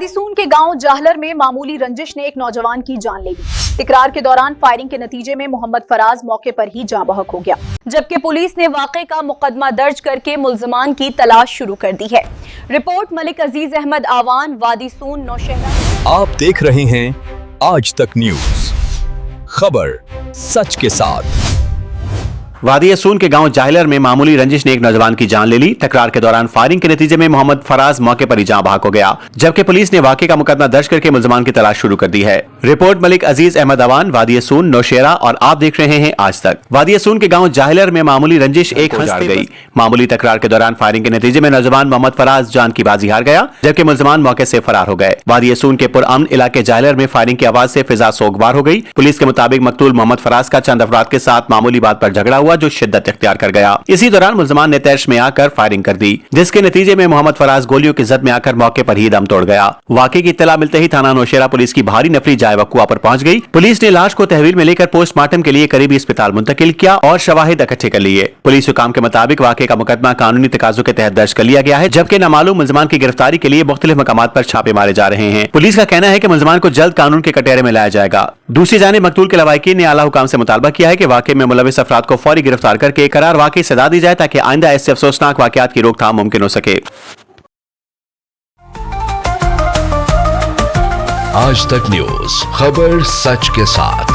वादीसून के गांव जाहलर में मामूली रंजिश ने एक नौजवान की जान ले ली। तकरार के दौरान फायरिंग के नतीजे में मोहम्मद फराज मौके पर ही जाँ बहक हो गया, जबकि पुलिस ने वाक़े का मुकदमा दर्ज करके मुल्ज़िमान की तलाश शुरू कर दी है। रिपोर्ट मलिक अजीज अहमद आवान, वादीसून, नौशहरा। आप देख रहे हैं आज तक न्यूज, खबर सच के साथ। वादीसून के गांव जाहलर में मामूली रंजिश ने एक नौजवान की जान ले ली। तकरार के दौरान फायरिंग के नतीजे में मोहम्मद फराज मौके पर ही जाँ बहक हो गया, जबकि पुलिस ने वाक़े का मुकदमा दर्ज करके मुल्ज़िमान की तलाश शुरू कर दी है। रिपोर्ट मलिक अजीज अहमद आवान, वादीसून, नौशहरा और आप देख रहे हैं आज तक। वादीसून के गांव जाहलर में मामूली रंजिश एक उजाड़ गई। मामूली तकरार के दौरान फायरिंग के नतीजे में नौजवान मोहम्मद फराज जान की बाजी हार गया, जबकि मुल्ज़िमान मौके से फरार हो गए। वादीसून के पुरअमन इलाके जाहलर में फायरिंग की आवाज से फिजा सोगवार हो गई। पुलिस के मुताबिक मकतूल मोहम्मद फराज का चंद अफराद के साथ मामूली बात पर झगड़ा हुआ, जो शिद्दत इख्तियार कर गया। इसी दौरान मुल्ज़िमान ने तैश में आकर फायरिंग कर दी, जिसके नतीजे में मोहम्मद फराज गोलियों की जद में आकर मौके पर ही दम तोड़ गया। वाक़े की इत्तला मिलते ही थाना नौशहरा पुलिस की भारी नफरी जाए वक़ुआ पर पहुंच गई। पुलिस ने लाश को तहवील में लेकर पोस्टमार्टम के लिए करीबी अस्पताल मुंतकिल किया और शवाहिद इकट्ठे कर लिए। पुलिस हुकाम के मुताबिक वाक़े का मुकदमा कानूनी तकाज़ों के तहत दर्ज कर लिया गया है, जबकि नामालूम मुल्ज़िमान की गिरफ्तारी के लिए मुख्तलिफ मकामात पर छापे मारे जा रहे हैं। पुलिस का कहना है कि मुल्ज़िमान को जल्द कानून के कटहरे में लाया जाएगा। दूसरी जानिब मकतूल के लवाहिकीन ने आला हुकाम से मुतालबा किया है कि वाक़े में मुलविस अफराद को फौरी गिरफ्तार करके करार वाक़ई सजा दी जाए, ताकि आइंदा ऐसे अफसोसनाक वाक़यात की रोकथाम मुमकिन हो सके। आज तक न्यूज, खबर सच के साथ।